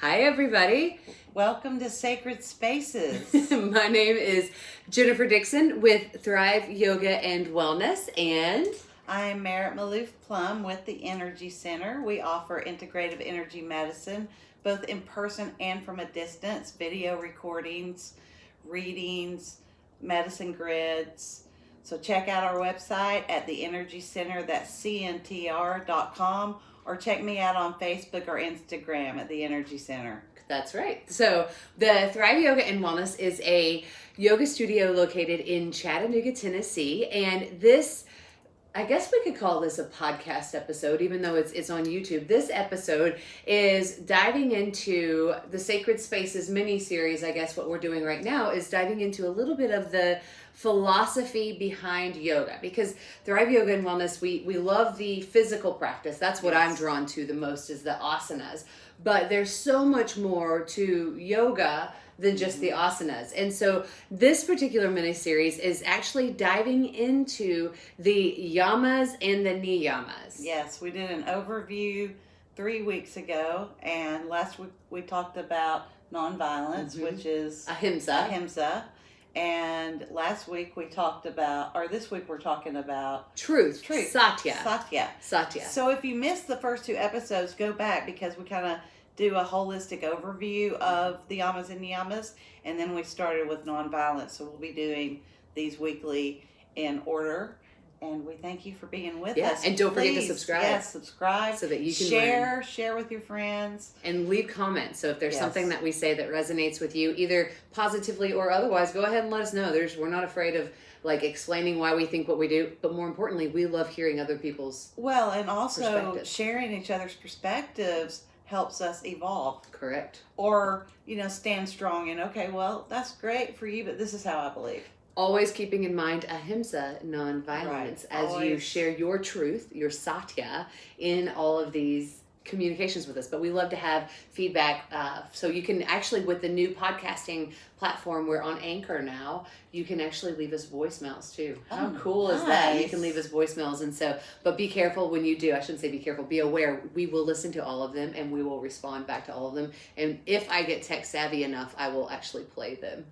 Hi, everybody. Welcome to Sacred Spaces. My name is Jennifer Dixon with Thrive Yoga and Wellness, and I'm Merritt Maloof Plumb with the Energy Center. We offer integrative energy medicine, both in person and from a distance, video recordings, readings, medicine grids. So check out our website at the Energy Center, that's cntr.com, or check me out on Facebook or Instagram at the Energy Center. That's right. So the Thrive Yoga and Wellness is a yoga studio located in Chattanooga, Tennessee, and this, I guess we could call this a podcast episode, even though it's on YouTube. This episode is diving into the Sacred Spaces mini-series. I guess what we're doing right now is diving into a little bit of the philosophy behind yoga, because Thrive Yoga and Wellness, we love the physical practice. That's what I'm drawn to the most, is the asanas. But there's so much more to yoga than just the asanas. And so this particular mini-series is actually diving into the yamas and the niyamas. Yes, we did an overview 3 weeks ago, and last week we talked about nonviolence, which is Ahimsa. And last week we talked about, or this week we're talking about Truth. Satya. So if you missed the first 2 episodes, go back, because we kind of do a holistic overview of the yamas and niyamas, and then we started with nonviolence. So we'll be doing these weekly in order. And we thank you for being with us. And don't forget to subscribe. Yes, subscribe. So that you can share with your friends. And leave comments. So if there's something that we say that resonates with you, either positively or otherwise, go ahead and let us know. We're not afraid of explaining why we think what we do, but more importantly, we love hearing other people's and also sharing each other's perspectives helps us evolve. Correct. Or, stand strong and, okay, well, that's great for you, but this is how I believe. Always keeping in mind ahimsa, non-violence, as you share your truth, your satya, in all of these communications with us. But we love to have feedback. So you can actually, with the new podcasting platform, we're on Anchor now, you can actually leave us voicemails too. How cool is that? You can leave us voicemails. And so, but be careful when you do. I shouldn't say be careful. Be aware. We will listen to all of them and we will respond back to all of them. And if I get tech savvy enough, I will actually play them.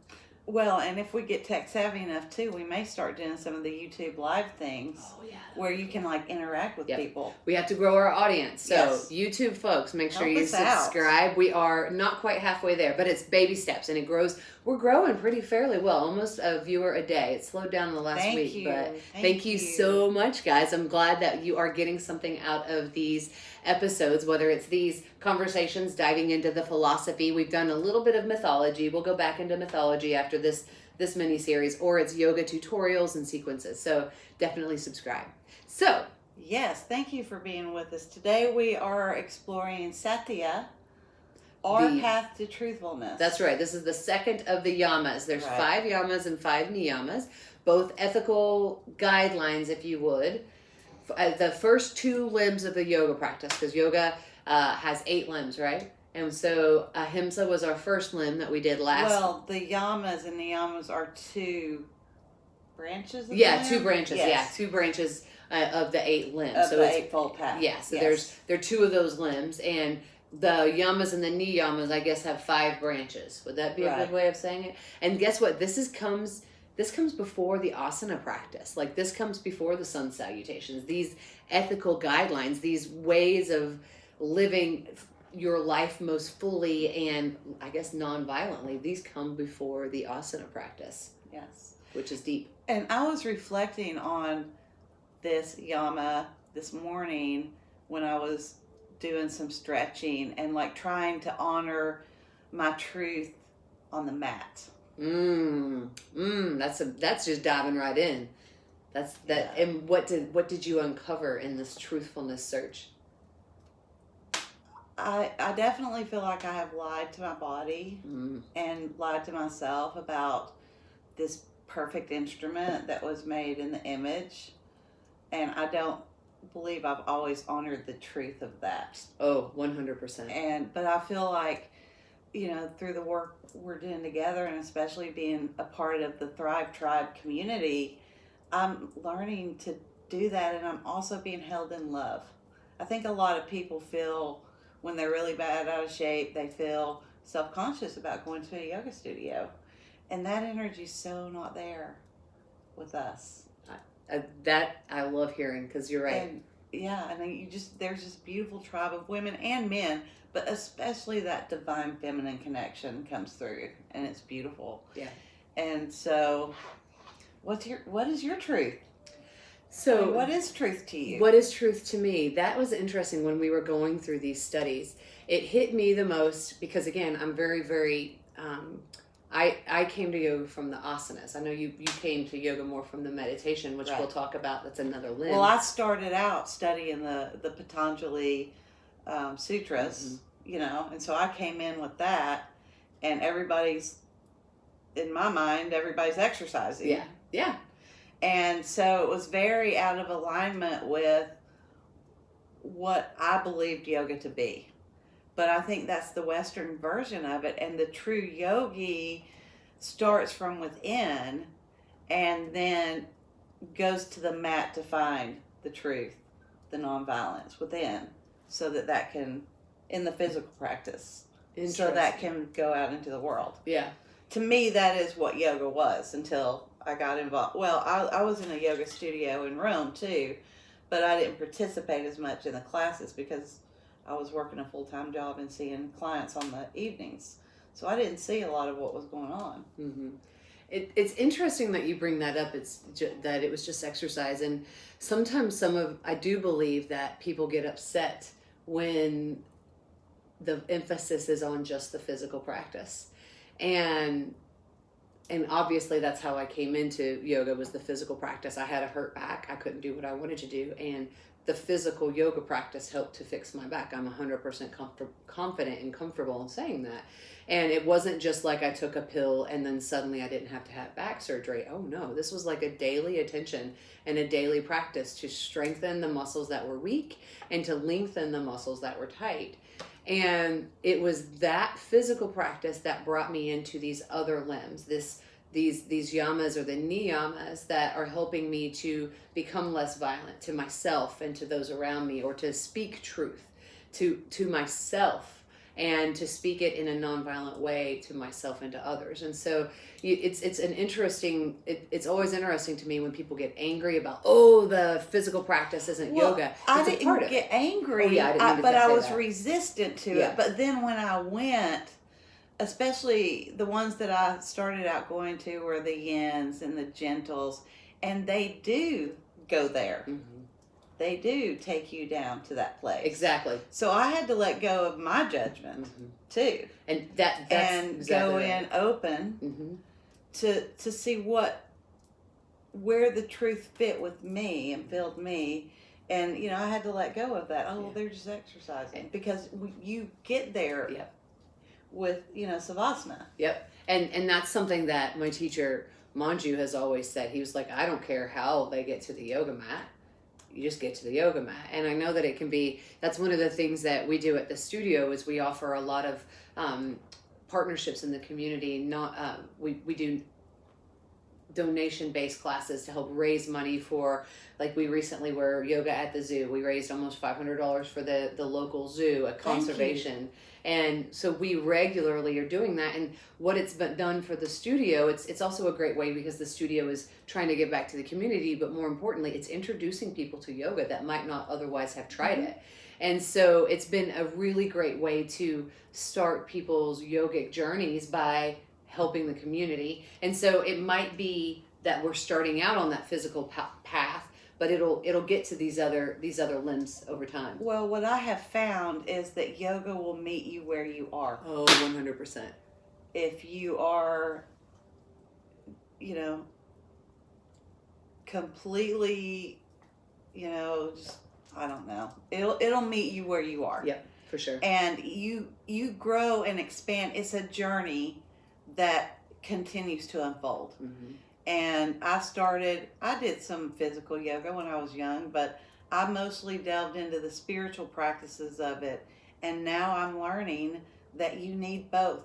Well, and if we get tech savvy enough too, we may start doing some of the YouTube live things where you can interact with people. We have to grow our audience. So YouTube folks, make sure you subscribe. We are not quite halfway there, but it's baby steps and it grows. We're growing pretty fairly well, almost a viewer a day. It slowed down the last week, but thank you so much, guys. I'm glad that you are getting something out of these episodes, whether it's these conversations diving into the philosophy. We've done a little bit of mythology. We'll go back into mythology after this mini series, or it's yoga tutorials and sequences. So definitely subscribe. So yes, thank you for being with us today. We are exploring Satya, our path to truthfulness. That's right. This is the second of the yamas. There's 5 yamas and 5 niyamas, both ethical guidelines, if you would. The first 2 limbs of the yoga practice, because yoga has 8 limbs, right? And so ahimsa was our first limb that we did last. Well, the yamas and niyamas are 2 branches of 2 branches. Yes. 2 branches of the 8 limbs. Of the Eightfold Path. Yeah, so there are 2 of those limbs, and the yamas and the niyamas, I guess, have 5 branches. Would that be a good way of saying it? And guess what? This comes before the asana practice. This comes before the sun salutations. These ethical guidelines, these ways of living your life most fully and, I guess, non-violently, these come before the asana practice. Yes. Which is deep. And I was reflecting on this yama this morning when I was doing some stretching and trying to honor my truth on the mat. That's just diving right in. That's that. Yeah. And what did you uncover in this truthfulness search? I definitely feel like I have lied to my body and lied to myself about this perfect instrument that was made in the image, and I don't believe I've always honored the truth of that. Oh, 100%. But I feel like, through the work we're doing together, and especially being a part of the Thrive Tribe community, I'm learning to do that, and I'm also being held in love. I think a lot of people feel when they're really bad out of shape, they feel self-conscious about going to a yoga studio. And that energy's so not there with us. That I love hearing, because you're right. And yeah, and you just, there's this beautiful tribe of women and men, but especially that divine feminine connection comes through, and it's beautiful. Yeah. And so, what is your truth? So, I mean, what is truth to you? What is truth to me? That was interesting when we were going through these studies. It hit me the most because, again, I'm very, very, I came to yoga from the asanas. I know you came to yoga more from the meditation, which Right. we'll talk about. That's another limb. Well, I started out studying the Patanjali sutras, you know, and so I came in with that, and in my mind, everybody's exercising. Yeah, yeah. And so it was very out of alignment with what I believed yoga to be. But I think that's the Western version of it. And the true yogi starts from within and then goes to the mat to find the truth, the nonviolence within, so that can, in the physical practice, so that can go out into the world. Yeah. To me, that is what yoga was until I got involved. Well, I was in a yoga studio in Rome too, but I didn't participate as much in the classes because I was working a full-time job and seeing clients on the evenings. So I didn't see a lot of what was going on. Mm-hmm. It's interesting that you bring that up. That it was just exercise. And sometimes I do believe that people get upset when the emphasis is on just the physical practice. And obviously that's how I came into yoga, was the physical practice. I had a hurt back. I couldn't do what I wanted to do. And the physical yoga practice helped to fix my back. I'm 100% confident and comfortable in saying that. And it wasn't just like I took a pill and then suddenly I didn't have to have back surgery. Oh no, this was like a daily attention and a daily practice to strengthen the muscles that were weak and to lengthen the muscles that were tight. And it was that physical practice that brought me into these other limbs, these yamas or the niyamas that are helping me to become less violent to myself and to those around me, or to speak truth to myself and to speak it in a nonviolent way to myself and to others. And so it's an interesting, it's always interesting to me when people get angry about, the physical practice isn't yoga. I didn't get angry, but I was resistant to it. But then when I went, especially the ones that I started out going to were the yins and the gentles, and they do go there. Mm-hmm. They do take you down to that place. Exactly. So I had to let go of my judgment too, and that's and exactly go right. in open to see where the truth fit with me and filled me. And I had to let go of that. They're just exercising, because you get there. Yep. With savasana. Yep. And that's something that my teacher Manju has always said. He was like, I don't care how they get to the yoga mat. You just get to the yoga mat. And I know that it can be, that's one of the things that we do at the studio, is we offer a lot of partnerships in the community. We do donation-based classes to help raise money for, like we recently were yoga at the zoo. We raised almost $500 for the local zoo, a conservation. And so we regularly are doing that. And what it's been done for the studio, it's also a great way, because the studio is trying to give back to the community, but more importantly, it's introducing people to yoga that might not otherwise have tried it. And so it's been a really great way to start people's yogic journeys by helping the community. And so it might be that we're starting out on that physical path, but it'll get to these other limbs over time. Well, what I have found is that yoga will meet you where you are. Oh, 100%. If you are, completely, just, I don't know. It'll meet you where you are. Yep, for sure. And you grow and expand. It's a journey that continues to unfold. Mm-hmm. And I did some physical yoga when I was young, but I mostly delved into the spiritual practices of it. And now I'm learning that you need both.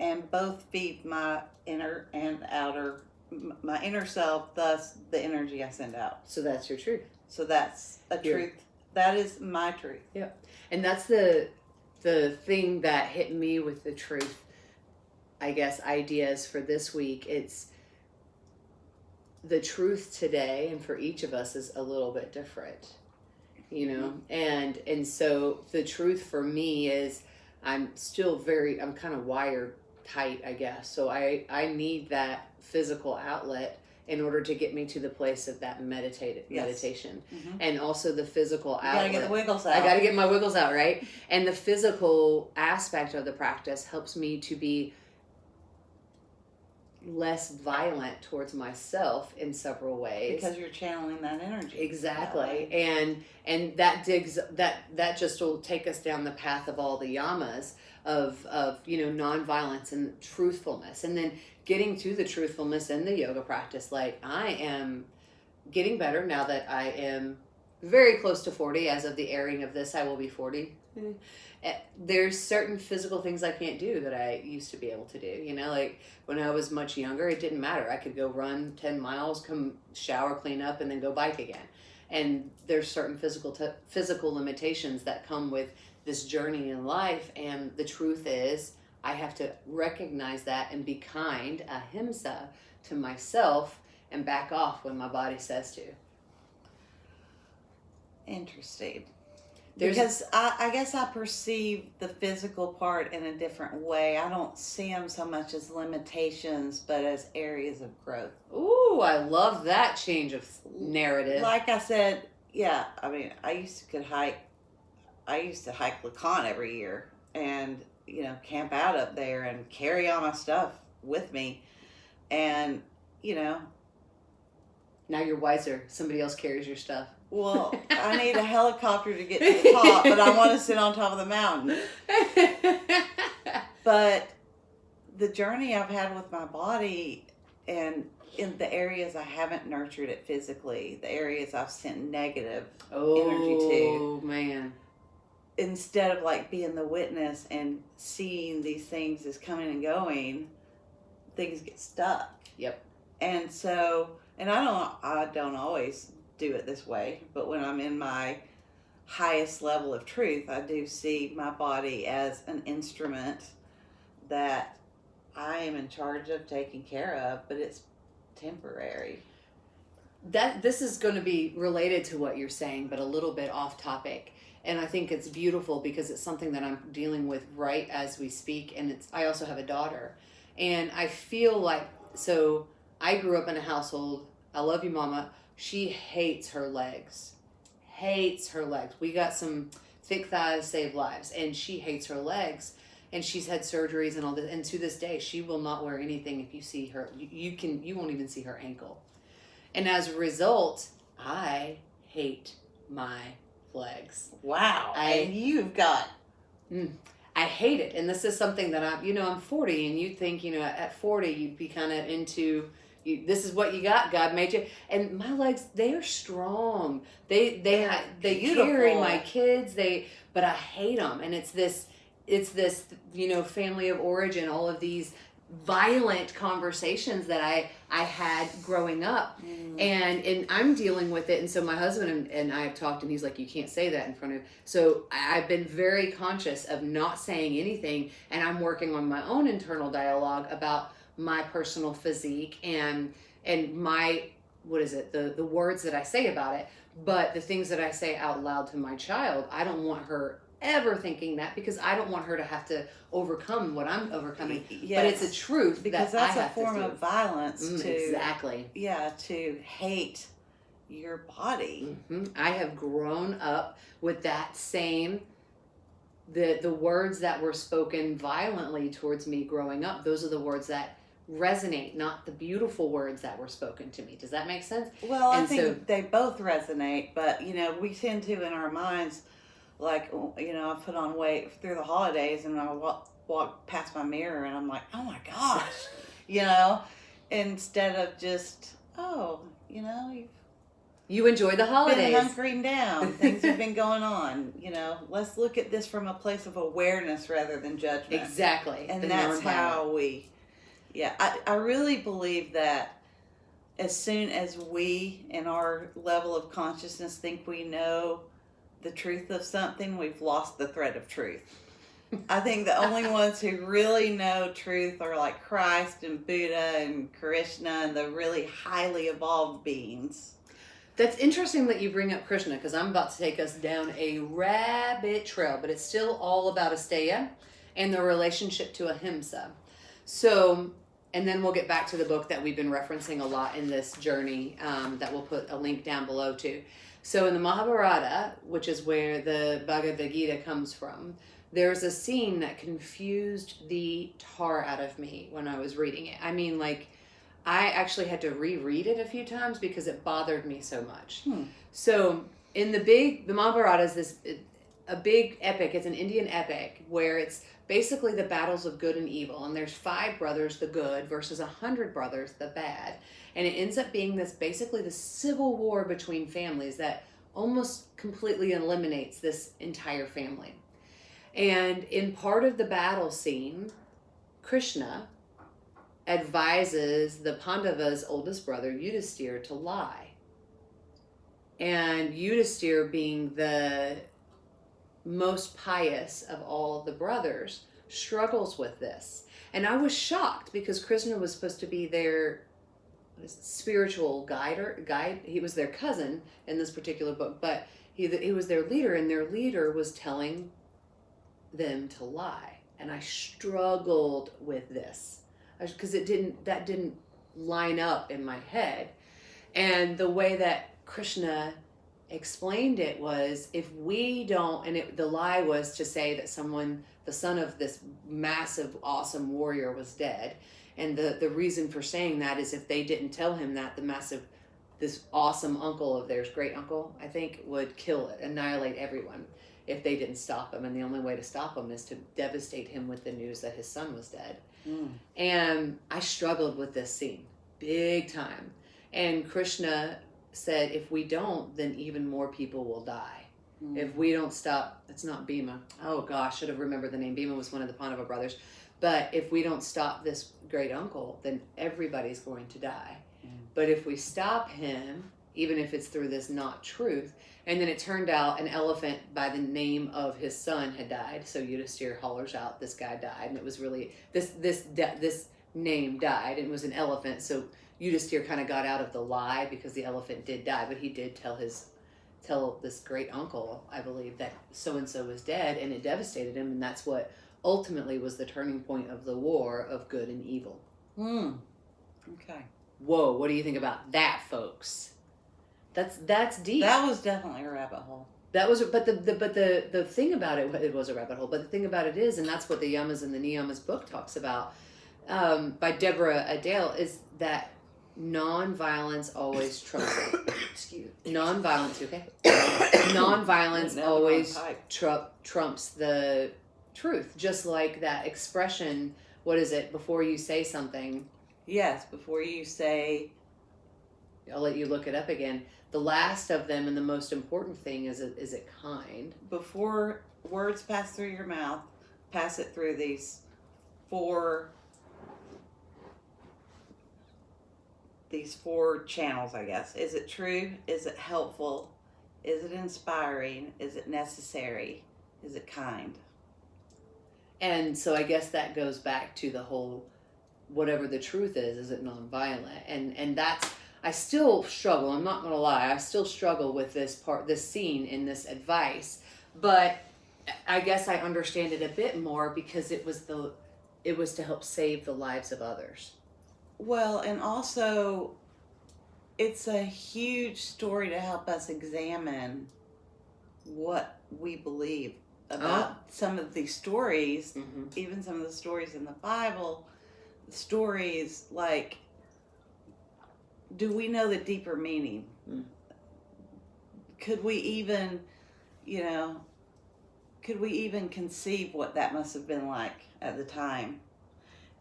And both feed my inner and outer, my inner self, thus the energy I send out. So that's your truth. So that's a truth That is my truth. Yep. And that's the thing that hit me with the truth, I guess, ideas for this week. It's the truth today, and for each of us is a little bit different, you know? And so the truth for me is I'm kind of wired tight, I guess. So I need that physical outlet in order to get me to the place of that meditation. And also the physical outlet. You gotta get the wiggles out. I gotta get my wiggles out, right? And the physical aspect of the practice helps me to be less violent towards myself in several ways. Because you're channeling that energy. Exactly. And that just will take us down the path of all the yamas of nonviolence and truthfulness. And then getting to the truthfulness in the yoga practice. Like, I am getting better now that I am very close to 40. As of the airing of this, I will be 40. There's certain physical things I can't do that I used to be able to do. Like when I was much younger, it didn't matter. I could go run 10 miles, come shower, clean up, and then go bike again. And there's certain physical limitations that come with this journey in life. And the truth is, I have to recognize that and be kind, ahimsa, to myself and back off when my body says to. Interesting. Because I guess I perceive the physical part in a different way. I don't see them so much as limitations, but as areas of growth. Ooh, I love that change of narrative. Like I said, yeah, I mean, I used to hike Lacan every year and, camp out up there and carry all my stuff with me. And, Now you're wiser. Somebody else carries your stuff. Well, I need a helicopter to get to the top, but I want to sit on top of the mountain. But the journey I've had with my body and in the areas I haven't nurtured it physically, the areas I've sent negative energy to. Oh, man. Instead of like being the witness and seeing these things as coming and going, things get stuck. Yep. And so, and I don't always do it this way, but when I'm in my highest level of truth, I do see my body as an instrument that I am in charge of taking care of, but it's temporary. This is going to be related to what you're saying, but a little bit off topic. And I think it's beautiful because it's something that I'm dealing with right as we speak. And I also have a daughter. And I feel like, so I grew up in a household. I love you, Mama. She hates her legs. We got some thick thighs save lives. And she hates her legs. And she's had surgeries and all this. And to this day, she will not wear anything. If you see her, you won't even see her ankle. And as a result, I hate my legs. Wow. And you've got... I hate it. And this is something that I'm 40, and you'd think, at 40, you'd be kind of into, this is what you got, God made you. And my legs, they are strong. They carry my kids, but I hate them. And it's this, family of origin, all of these violent conversations that I had growing up, and I'm dealing with it. And so my husband and I have talked, and he's like, you can't say that in front of. So I've been very conscious of not saying anything, and I'm working on my own internal dialogue about my personal physique and my, what is it, the words that I say about it, but the things that I say out loud to my child, I don't want her ever thinking that, because I don't want her to have to overcome what I'm overcoming. Yes. But it's a truth, because that's a form of violence to exactly. Yeah, to hate your body. I have grown up with that same the words that were spoken violently towards me growing up. Those are the words that resonate, not the beautiful words that were spoken to me. Does that make sense? Well, I think they both resonate, but we tend to in our minds, like, I put on weight through the holidays and I walk past my mirror and I'm like, oh my gosh, instead of just, you enjoy the holidays. Been hunkering down. Things have been going on. Let's look at this from a place of awareness rather than judgment. Exactly. And that's how I really believe that as soon as we, in our level of consciousness, think we know the truth of something, we've lost the thread of truth. I think the only ones who really know truth are like Christ and Buddha and Krishna and the really highly evolved beings. That's interesting that you bring up Krishna, because I'm about to take us down a rabbit trail, but it's still all about Asteya and the relationship to Ahimsa. So, and then we'll get back to the book that we've been referencing a lot in this journey, that we'll put a link down below to. So in the Mahabharata, which is where the Bhagavad Gita comes from, there's a scene that confused the tar out of me when I was reading it. I mean, like, I actually had to reread it a few times because it bothered me so much. So in the Mahabharata is a big epic. It's an Indian epic where it's basically the battles of good and evil. And there's 5 brothers, the good, versus 100 brothers, the bad. And it ends up being basically the civil war between families that almost completely eliminates this entire family. And in part of the battle scene, Krishna advises the Pandava's oldest brother, Yudhisthira, to lie. And Yudhisthira, being the most pious of all the brothers, struggles with this. And I was shocked because Krishna was supposed to be their spiritual guide. He was their cousin in this particular book, but he was their leader, and their leader was telling them to lie. And I struggled with this because that didn't line up in my head. And the way that Krishna explained it was, if we don't, and the lie was to say that the son of this massive, awesome warrior was dead. And the reason for saying that is if they didn't tell him that, this awesome uncle of theirs, great uncle, I think, would annihilate everyone if they didn't stop him. And the only way to stop him is to devastate him with the news that his son was dead. And I struggled with this scene big time. And Krishna said, if we don't, then even more people will die. If we don't stop, it's not Bhima. Oh gosh, should have remembered the name. Bhima was one of the Pandava brothers. But if we don't stop this great uncle, then everybody's going to die. But if we stop him, even if it's through this not truth, and then it turned out an elephant by the name of his son had died. So Yudhisthira hollers out, this guy died. And it was really, this name died, and it was an elephant. So Yudhisthira kind of got out of the lie because the elephant did die, but he did tell this great uncle, I believe, that so-and-so was dead, and it devastated him. And that's what ultimately was the turning point of the war of good and evil. Okay. Whoa, what do you think about that, folks? That's deep. That was definitely a rabbit hole. That was, but the thing about it was a rabbit hole. But the thing about it is, and that's what the Yamas and the Niyamas book talks about, by Deborah Adele, is that non-violence always trumps. Non-violence, okay? Non-violence always trumps the truth. Just like that expression. What is it? Before you say something. Yes, before you say. I'll let you look it up again. The last of them and the most important thing is it kind? Before words pass through your mouth, pass it through these four channels, I guess. Is it true? Is it helpful? Is it inspiring? Is it necessary? Is it kind? And so I guess that goes back to the whole, whatever the truth is it nonviolent? And that's, I still struggle, I'm not going to lie, I still struggle with this scene in this advice, but I guess I understand it a bit more because it was to help save the lives of others. Well, and also, it's a huge story to help us examine what we believe about some of these stories, even some of the stories in the Bible, stories like, do we know the deeper meaning? Could we even, conceive what that must have been like at the time?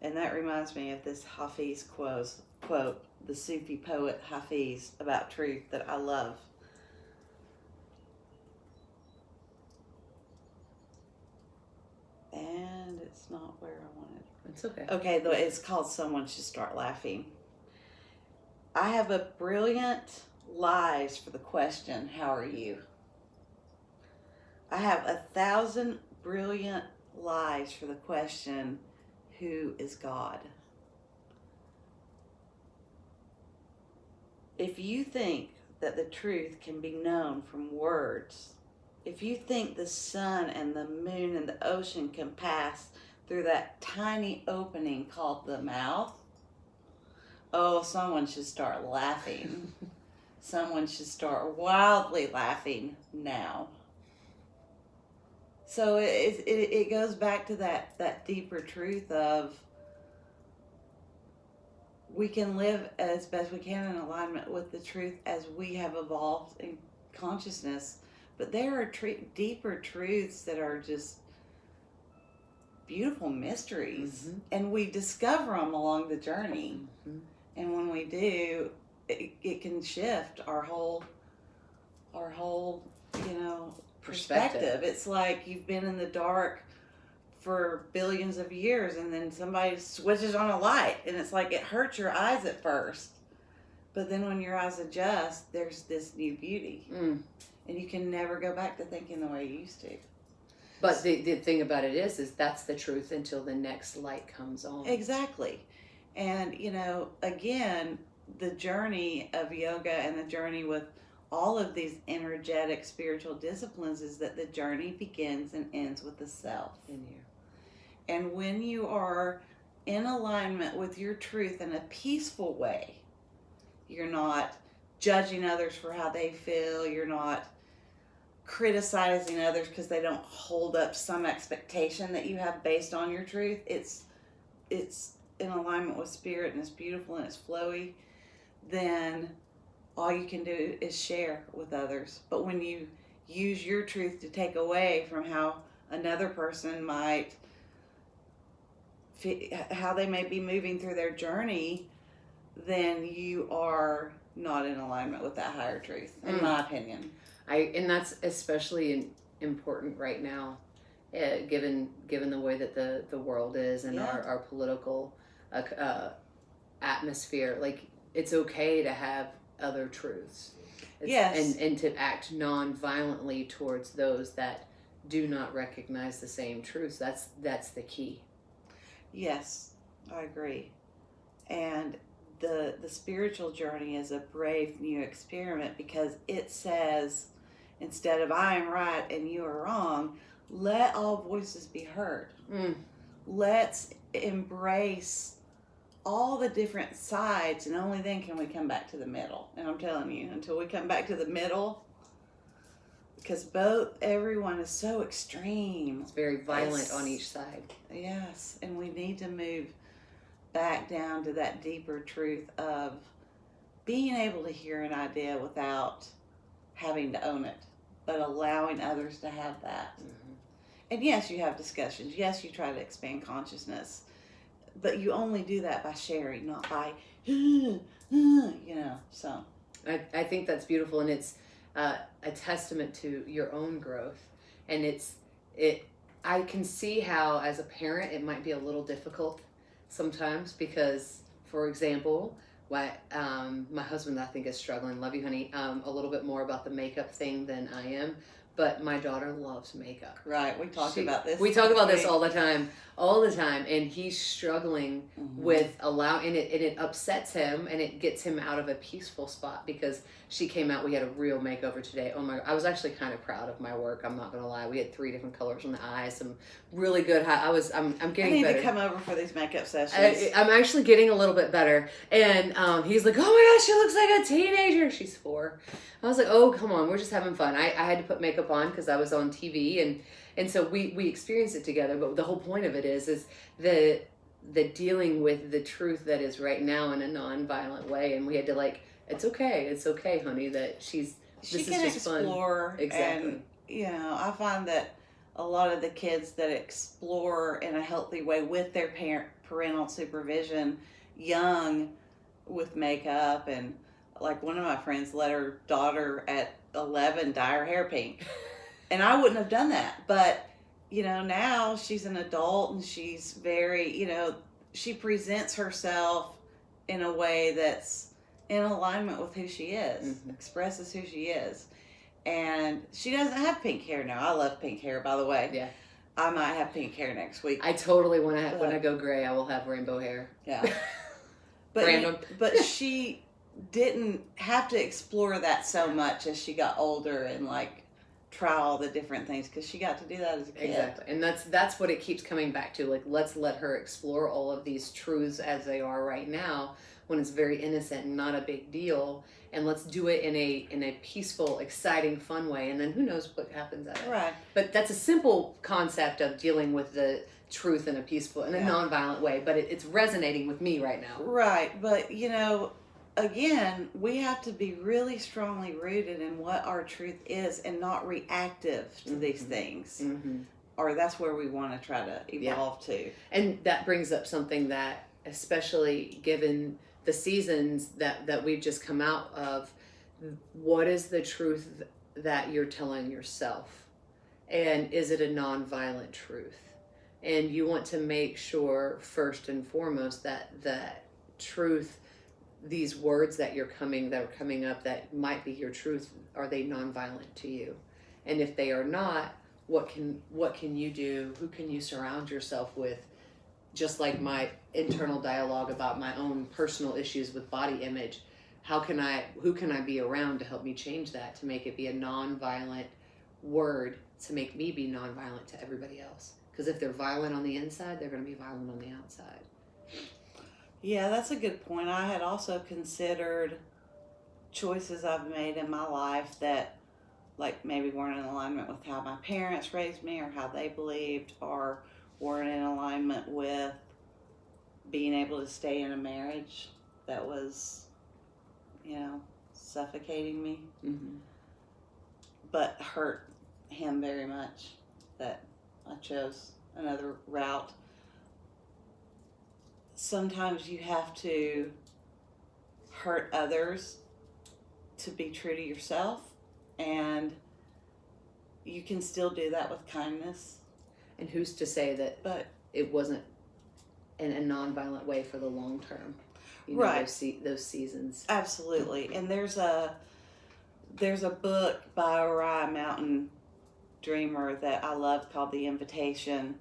And that reminds me of this Hafiz quote, the Sufi poet Hafiz, about truth that I love. And it's not where I wanted. It's okay. Okay, it's called Someone Should Start Laughing. I have a brilliant lies for the question, how are you? I have 1,000 brilliant lies for the question, who is God? If you think that the truth can be known from words, if you think the sun and the moon and the ocean can pass through that tiny opening called the mouth, oh, someone should start laughing. Someone should start wildly laughing now. So it goes back to that deeper truth of we can live as best we can in alignment with the truth as we have evolved in consciousness. But there are deeper truths that are just beautiful mysteries. Mm-hmm. And we discover them along the journey. Mm-hmm. And when we do, it can shift our whole perspective. It's like you've been in the dark for billions of years, and then somebody switches on a light, and it's like it hurts your eyes at first, but then when your eyes adjust, there's this new beauty, and you can never go back to thinking the way you used to. But the thing about it is that's the truth until the next light comes on. Exactly. And again, the journey of yoga and the journey with all of these energetic spiritual disciplines is that the journey begins and ends with the self in you. And when you are in alignment with your truth in a peaceful way, you're not judging others for how they feel, you're not criticizing others because they don't hold up some expectation that you have based on your truth. It's in alignment with spirit, and it's beautiful and it's flowy. Then all you can do is share with others. But when you use your truth to take away from how another person might, how they may be moving through their journey, then you are not in alignment with that higher truth, in my opinion. And that's especially important right now, given the way that the world is and our political atmosphere. Like, it's okay to have other truths. Yes. And to act non-violently towards those that do not recognize the same truths. That's the key. Yes, I agree. And the spiritual journey is a brave new experiment, because it says, instead of I am right and you are wrong, let all voices be heard. Let's embrace all the different sides, and only then can we come back to the middle. And I'm telling you, until we come back to the middle, because everyone is so extreme. It's very violent on each side. Yes, and we need to move back down to that deeper truth of being able to hear an idea without having to own it, but allowing others to have that. Mm-hmm. And yes, you have discussions. Yes, you try to expand consciousness, but you only do that by sharing, not by, so. I think that's beautiful, and it's a testament to your own growth. And I can see how, as a parent, it might be a little difficult sometimes, because, for example, my husband, I think, is struggling, love you honey, a little bit more about the makeup thing than I am. But my daughter loves makeup. Right, we talk about this. We talk about this all the time, and he's struggling with and it upsets him, and it gets him out of a peaceful spot, because she came out, we had a real makeover today. Oh my, I was actually kind of proud of my work, I'm not gonna lie. We had 3 different colors on the eyes, some really good I'm getting better. I need to come over for these makeup sessions. I'm actually getting a little bit better, and he's like, oh my gosh, she looks like a teenager. She's 4. I was like, oh, come on, we're just having fun. I had to put makeup on because I was on TV, and so we experienced it together. But the whole point of it is the dealing with the truth that is right now in a non-violent way. And we had to it's okay, honey, that she can explore. Exactly. And I find that a lot of the kids that explore in a healthy way with their parental supervision, young, with makeup, and like one of my friends let her daughter at 11 dye her hair pink. And I wouldn't have done that. But, now she's an adult, and she's very, she presents herself in a way that's in alignment with who she is, expresses who she is. And she doesn't have pink hair now. I love pink hair, by the way. Yeah. I might have pink hair next week. I totally want to when I go gray, I will have rainbow hair. Yeah. But Random. But she didn't have to explore that so much as she got older and like try all the different things, because she got to do that as a kid. Exactly. And that's what it keeps coming back to. Like, let's let her explore all of these truths as they are right now, when it's very innocent and not a big deal. And let's do it in a peaceful, exciting, fun way. And then who knows what happens at it. Right. But that's a simple concept of dealing with the truth in a peaceful, in a nonviolent way. But it's resonating with me right now. Right. But, you know, again, we have to be really strongly rooted in what our truth is and not reactive to these things. Mm-hmm. Or that's where we want to try to evolve to. And that brings up something that, especially given the seasons that we've just come out of, what is the truth that you're telling yourself? And is it a nonviolent truth? And you want to make sure, first and foremost, that truth, these words that are coming up that might be your truth, are they nonviolent to you? And if they are not, what can you do? Who can you surround yourself with? Just like my internal dialogue about my own personal issues with body image, who can I be around to help me change that, to make it be a nonviolent word, to make me be nonviolent to everybody else? Because if they're violent on the inside, they're going to be violent on the outside. Yeah, that's a good point. I had also considered choices I've made in my life that, like, maybe weren't in alignment with how my parents raised me or how they believed, or weren't in alignment with being able to stay in a marriage that was, you know, suffocating me, but hurt him very much, that I chose another route. Sometimes you have to hurt others to be true to yourself, and you can still do that with kindness. And who's to say that it wasn't in a nonviolent way for the long term? You know, right. Those seasons. Absolutely. And there's a book by a mountain dreamer that I love called The Invitation,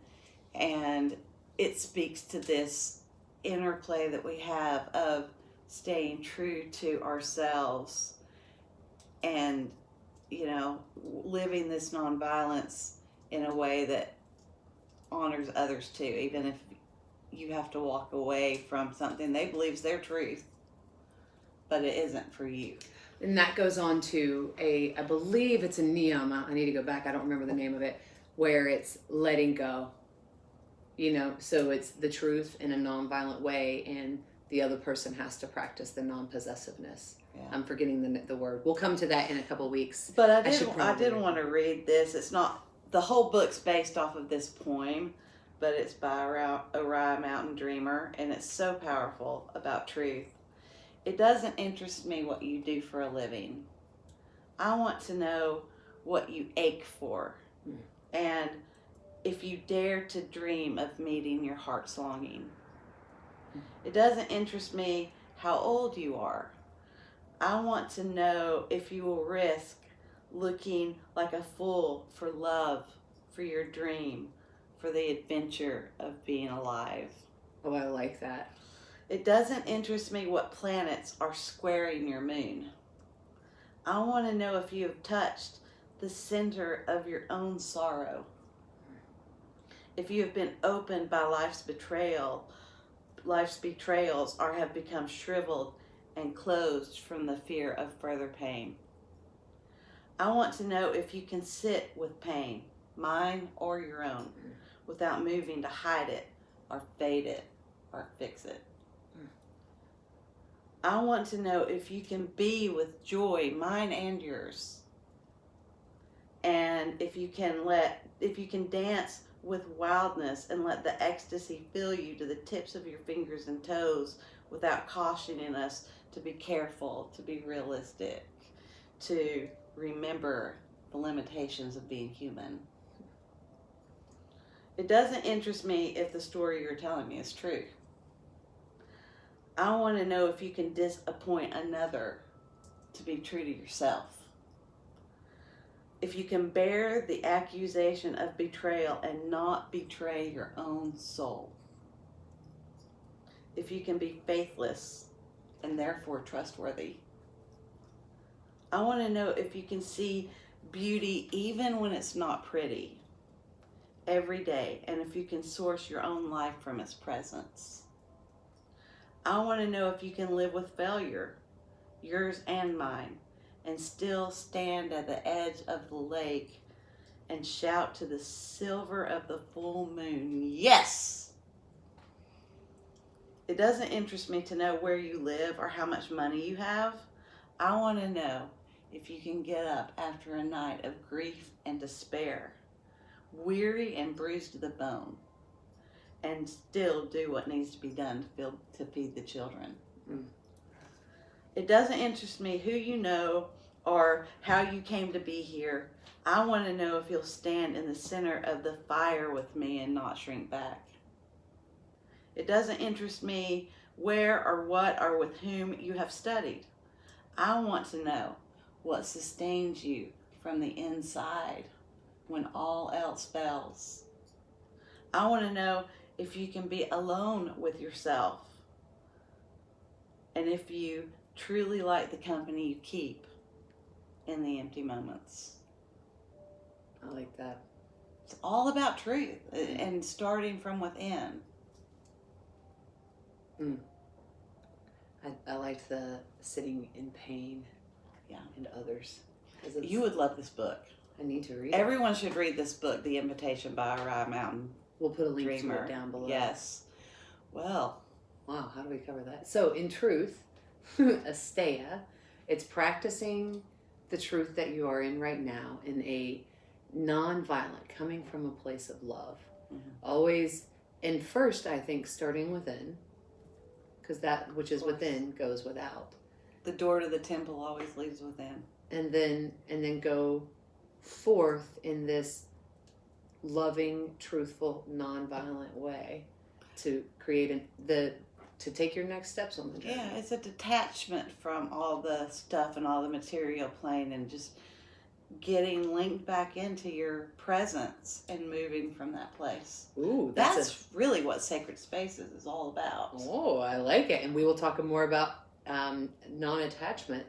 and it speaks to this interplay that we have of staying true to ourselves and, you know, living this nonviolence in a way that honors others too, even if you have to walk away from something they believe is their truth, but it isn't for you. And that goes on to I believe it's a Yama, I need to go back, I don't remember the name of it, where it's letting go. You know, so it's the truth in a nonviolent way, and the other person has to practice the non-possessiveness. Yeah. I'm forgetting the word. We'll come to that in a couple weeks. But I did want to read this. It's not, the whole book's based off of this poem, but it's by a mountain dreamer, and it's so powerful about truth. It doesn't interest me what you do for a living. I want to know what you ache for. And if you dare to dream of meeting your heart's longing. It doesn't interest me how old you are. I want to know if you will risk looking like a fool for love, for your dream, for the adventure of being alive. Oh, I like that. It doesn't interest me what planets are squaring your moon. I want to know if you have touched the center of your own sorrow. If you have been opened by life's betrayals, or have become shriveled and closed from the fear of further pain. I want to know if you can sit with pain, mine or your own, without moving to hide it or fade it or fix it. I want to know if you can be with joy, mine and yours. And if you can dance with wildness and let the ecstasy fill you to the tips of your fingers and toes without cautioning us to be careful, to be realistic, to remember the limitations of being human. It doesn't interest me if the story you're telling me is true. I want to know if you can disappoint another to be true to yourself. if you can bear the accusation of betrayal and not betray your own soul. If you can be faithless and therefore trustworthy. I want to know if you can see beauty even when it's not pretty every day, and if you can source your own life from its presence. I want to know if you can live with failure, yours and mine, and still stand at the edge of the lake and shout to the silver of the full moon, yes! It doesn't interest me to know where you live or how much money you have. I want to know if you can get up after a night of grief and despair, weary and bruised to the bone, and still do what needs to be done to feed the children. Mm. It doesn't interest me who you know or how you came to be here. I want to know if you'll stand in the center of the fire with me and not shrink back. It doesn't interest me where or what or with whom you have studied. I want to know what sustains you from the inside when all else fails. I want to know if you can be alone with yourself and if you truly like the company you keep in the empty moments. I like that. It's all about truth and starting from within. Mm. I liked the sitting in pain, and others. You would love this book. I need to read it. Everyone should read this book, The Invitation by Orion Mountain. We'll put a link Dreamer. to it down below. Yes. Well. Wow, how do we cover that? So, in truth, Asteya, it's practicing the truth that you are in right now in a non-violent, coming from a place of love. Mm-hmm. Always, and first, I think, starting within, because that which is within goes without. The door to the temple always leads within. And then go forth in this loving, truthful, non-violent way to create to take your next steps on the journey. Yeah, it's a detachment from all the stuff and all the material plane and just getting linked back into your presence and moving from that place. Ooh, that's really what Sacred Spaces is all about. Oh, I like it. And we will talk more about non-attachment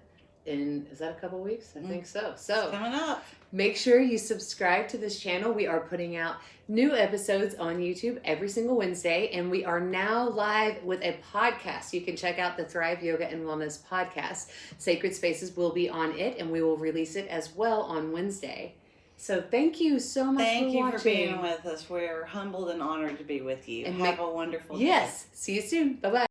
is that a couple weeks? I think so. So it's coming up. Make sure you subscribe to this channel. We are putting out new episodes on YouTube every single Wednesday, and we are now live with a podcast. You can check out the Thrive Yoga and Wellness podcast. Sacred Spaces will be on it, and we will release it as well on Wednesday. So thank you so much for watching. Thank you for being with us. We're humbled and honored to be with you. And have a wonderful day. Yes. See you soon. Bye-bye.